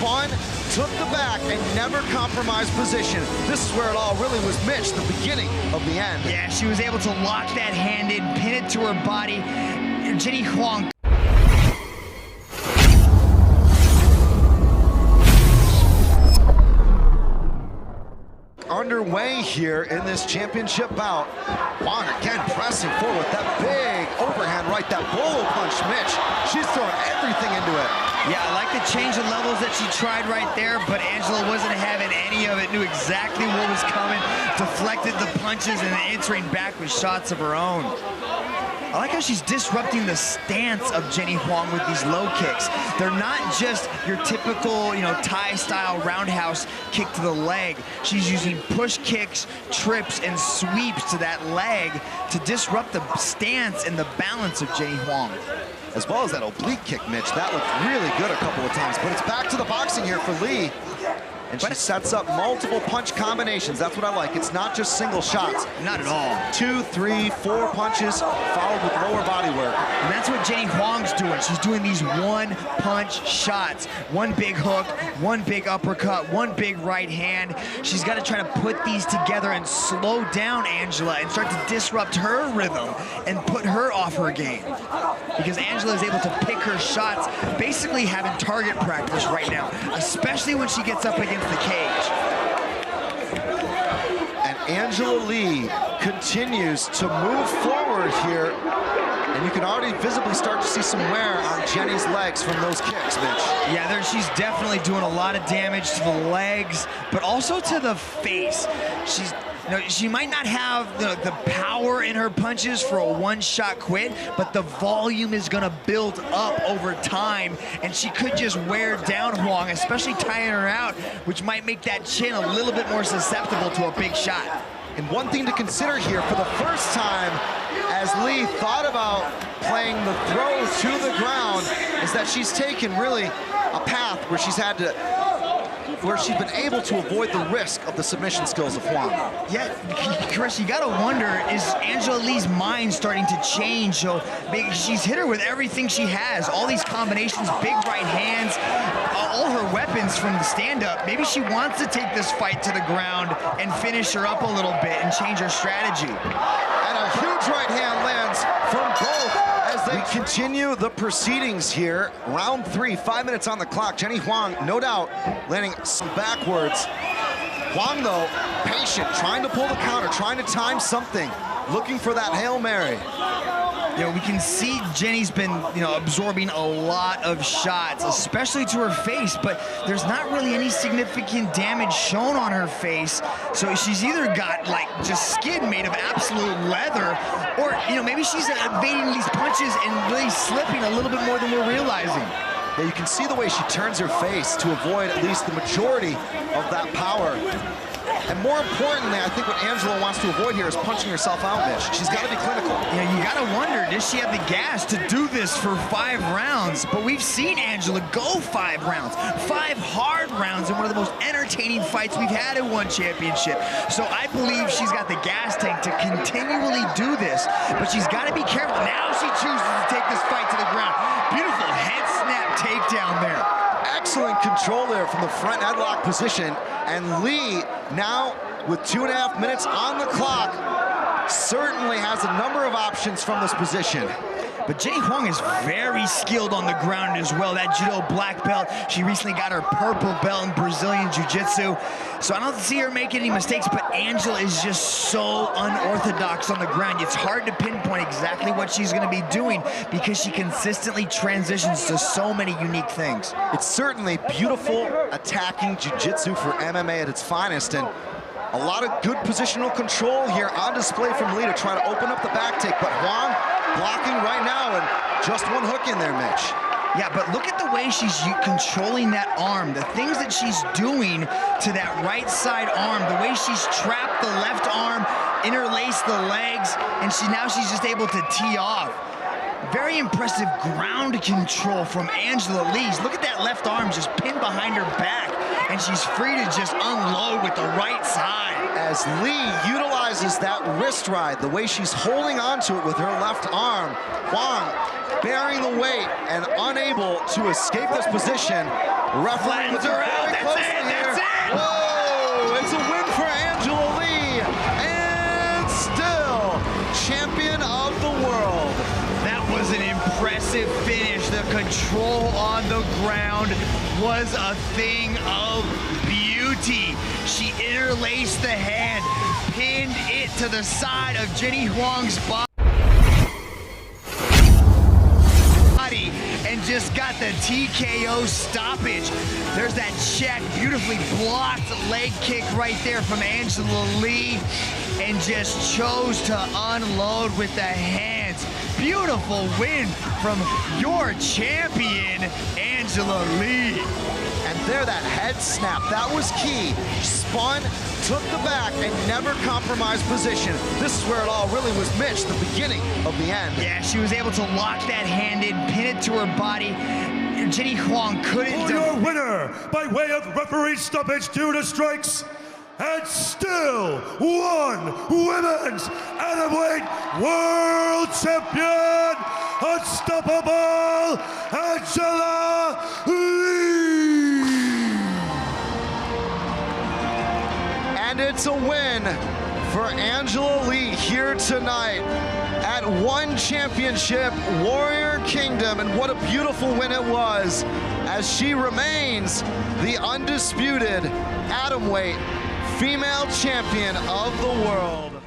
spun, took the back, and never compromised position. This is where it all really was, Mitch, the beginning of the end. Yeah, she was able to lock that hand in, pin it to her body. Jenny Huang. Underway here in this championship bout. Huang again pressing forward with that big overhand right, that bolo punch, Mitch. She's throwing everything into it. Yeah, I like the change of levels that she tried right there, but Angela wasn't having any of it, knew exactly what was coming, deflected the punches, and entering back with shots of her own. I like how she's disrupting the stance of Jenny Huang with these low kicks. They're not just your typical, Thai-style roundhouse kick to the leg. She's using push kicks, trips, and sweeps to that leg to disrupt the stance and the balance of Jenny Huang. As well as that oblique kick, Mitch. That looked really good a couple of times, but it's back to the boxing here for Lee. And she sets up multiple punch combinations. That's what I like. It's not just single shots. Not at all. 2, 3, 4 punches followed with lower body work. And that's what Jenny Huang's doing. She's doing these one-punch shots. One big hook, one big uppercut, one big right hand. She's got to try to put these together and slow down Angela and start to disrupt her rhythm and put her off her game. Because Angela is able to pick her shots, basically having target practice right now, especially when she gets up against the cage. And Angela Lee continues to move forward here, and you can already visibly start to see some wear on Jenny's legs from those kicks, Mitch. Yeah, she's definitely doing a lot of damage to the legs, but also to the face. She might not have the power in her punches for a one-shot quit, but the volume is going to build up over time, and she could just wear down Huang, especially tying her out, which might make that chin a little bit more susceptible to a big shot. And one thing to consider here, for the first time, as Lee thought about playing the throw to the ground, is that she's taken really a path where she's been able to avoid the risk of the submission skills of Huang. Yeah, Chris, you gotta wonder, is Angela Lee's mind starting to change? So she's hit her with everything she has, all these combinations, big right hands, all her weapons from the stand-up. Maybe she wants to take this fight to the ground and finish her up a little bit and change her strategy. And a huge right hand lands from both. We continue the proceedings here. Round 3, 5 minutes on the clock. Jenny Huang, no doubt, landing some backwards. Huang, though, patient, trying to pull the counter, trying to time something, looking for that Hail Mary. We can see Jenny's been, absorbing a lot of shots, especially to her face, but there's not really any significant damage shown on her face. So she's either got, just skin made of absolute leather, or, maybe she's evading these punches and really slipping a little bit more than we're realizing. Yeah, you can see the way she turns her face to avoid at least the majority of that power. And more importantly, I think what Angela wants to avoid here is punching herself out, Mitch. She's got to be clinical. Yeah, you got to wonder, does she have the gas to do this for 5 rounds? But we've seen Angela go 5 rounds, 5 hard rounds in one of the most entertaining fights we've had in one championship. So I believe she's got the gas tank to continually do this, but she's got to be careful. Now she chooses to take this fight to the ground. Beautiful head snap takedown there. Excellent control there from the front headlock position. And Lee, now with 2.5 minutes on the clock, certainly has a number of options from this position. But Jenny Huang is very skilled on the ground as well. That judo black belt. She recently got her purple belt in Brazilian Jiu-Jitsu. So I don't see her making any mistakes, but Angela is just so unorthodox on the ground. It's hard to pinpoint exactly what she's going to be doing because she consistently transitions to so many unique things. It's certainly beautiful attacking Jiu-Jitsu for MMA at its finest, and a lot of good positional control here on display from Lee to try to open up the back take, but Huang blocking right now, and just one hook in there, Mitch. Yeah, but look at the way she's controlling that arm, the things that she's doing to that right side arm, the way she's trapped the left arm, interlaced the legs, and now she's just able to tee off. Very impressive ground control from Angela Lee. Look at that left arm just pinned behind her back, and she's free to just unload with the right side. As Lee utilizes that wrist ride, the way she's holding onto it with her left arm, Huang bearing the weight and unable to escape this position. Referee with her out. That's it. Whoa! It's a win for Angela Lee, and still champion of the world. That was an impressive finish. The control on the ground was a thing of beauty. She interlaced the hand, pinned it to the side of Jenny Huang's body, and just got the TKO stoppage. There's that check, beautifully blocked leg kick right there from Angela Lee, and just chose to unload with the hands. Beautiful win from your champion, Angela Lee. And there, that head snap, that was key. Spun, took the back, and never compromised position. This is where it all really was Mitch, the beginning of the end. Yeah, she was able to lock that hand in, pin it to her body. Jenny Huang couldn't For your winner, by way of referee stoppage due to strikes, and still one women's bantamweight world champion, unstoppable Angela Lee. And it's a win for Angela Lee here tonight at One Championship Warrior Kingdom. And what a beautiful win it was, as she remains the undisputed atomweight female champion of the world.